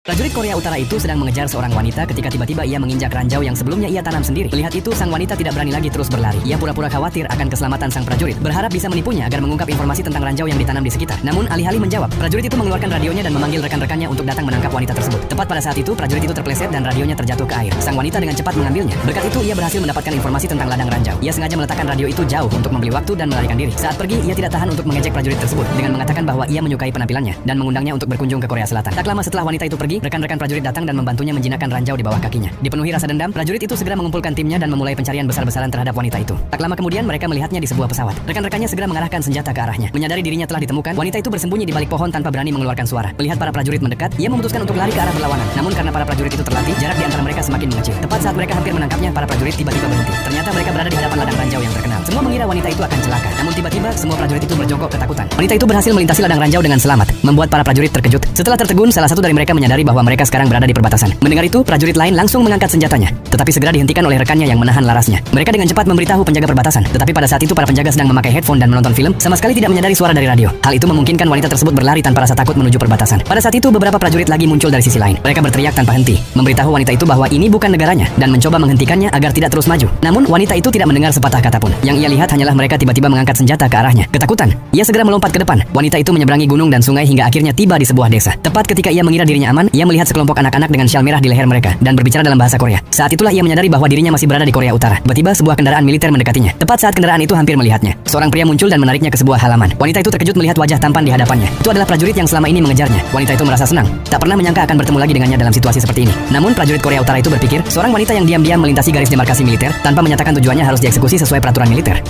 Prajurit Korea Utara itu sedang mengejar seorang wanita ketika tiba-tiba ia menginjak ranjau yang sebelumnya ia tanam sendiri. Melihat itu, sang wanita tidak berani lagi terus berlari. Ia pura-pura khawatir akan keselamatan sang prajurit, berharap bisa menipunya agar mengungkap informasi tentang ranjau yang ditanam di sekitar. Namun, alih-alih menjawab, prajurit itu mengeluarkan radionya dan memanggil rekan-rekannya untuk datang menangkap wanita tersebut. Tepat pada saat itu, prajurit itu terpeleset dan radionya terjatuh ke air. Sang wanita dengan cepat mengambilnya. Berkat itu, ia berhasil mendapatkan informasi tentang ladang ranjau. Ia sengaja meletakkan radio itu jauh untuk membeli waktu dan melarikan diri. Saat pergi, ia tidak tahan untuk mengejek prajurit tersebut dengan mengatakan bahwa ia menyukai penampilannya dan mengundangnya untuk berkunjung ke Korea Selatan. Tak lama setelah wanita itu pergi, rekan-rekan prajurit datang dan membantunya menjinakkan ranjau di bawah kakinya. Dipenuhi rasa dendam, prajurit itu segera mengumpulkan timnya dan memulai pencarian besar-besaran terhadap wanita itu. Tak lama kemudian mereka melihatnya di sebuah pesawat. Rekan-rekannya segera mengarahkan senjata ke arahnya. Menyadari dirinya telah ditemukan, wanita itu bersembunyi di balik pohon tanpa berani mengeluarkan suara. Melihat para prajurit mendekat, ia memutuskan untuk lari ke arah berlawanan. Namun karena para prajurit itu terlatih, jarak di antara mereka semakin mengecil. Tepat saat mereka hampir menangkapnya, para prajurit tiba-tiba berhenti. Ternyata mereka berada di hadapan ladang ranjau yang terkenal. Semua mengira wanita itu akan celaka. Namun tiba-tiba semua prajurit itu berjongkok ketakutan. Wanita itu berhasil melintasi ladang ranjau dengan selamat, membuat para prajurit terkejut. Setelah tertegun, salah satu dari mereka menyadari bahwa mereka sekarang berada di perbatasan. Mendengar itu, prajurit lain langsung mengangkat senjatanya, tetapi segera dihentikan oleh rekannya yang menahan larasnya. Mereka dengan cepat memberitahu penjaga perbatasan, tetapi pada saat itu para penjaga sedang memakai headphone dan menonton film, sama sekali tidak menyadari suara dari radio. Hal itu memungkinkan wanita tersebut berlari tanpa rasa takut menuju perbatasan. Pada saat itu beberapa prajurit lagi muncul dari sisi lain. Mereka berteriak tanpa henti, memberitahu wanita itu bahwa ini bukan negaranya dan mencoba menghentikannya agar tidak terus maju. Namun wanita itu tidak mendengar sepatah kata pun. Yang ia lihat hanyalah mereka tiba-tiba mengangkat senjata ke arahnya. Ketakutan, ia segera melompat ke depan. Wanita itu menyeberangi gunung dan sungai hingga akhirnya tiba di sebuah desa. Tepat ketika ia mengira dirinya aman, ia melihat sekelompok anak-anak dengan syal merah di leher mereka dan berbicara dalam bahasa Korea. Saat itulah ia menyadari bahwa dirinya masih berada di Korea Utara. Tiba-tiba sebuah kendaraan militer mendekatinya. Tepat saat kendaraan itu hampir melihatnya, seorang pria muncul dan menariknya ke sebuah halaman. Wanita itu terkejut melihat wajah tampan di hadapannya. Itu adalah prajurit yang selama ini mengejarnya. Wanita itu merasa senang, tak pernah menyangka akan bertemu lagi dengannya dalam situasi seperti ini. Namun prajurit Korea Utara itu berpikir, seorang wanita yang diam-diam melintasi garis demarkasi militer tanpa menyatakan tujuannya harus dieksekusi sesuai peraturan militer.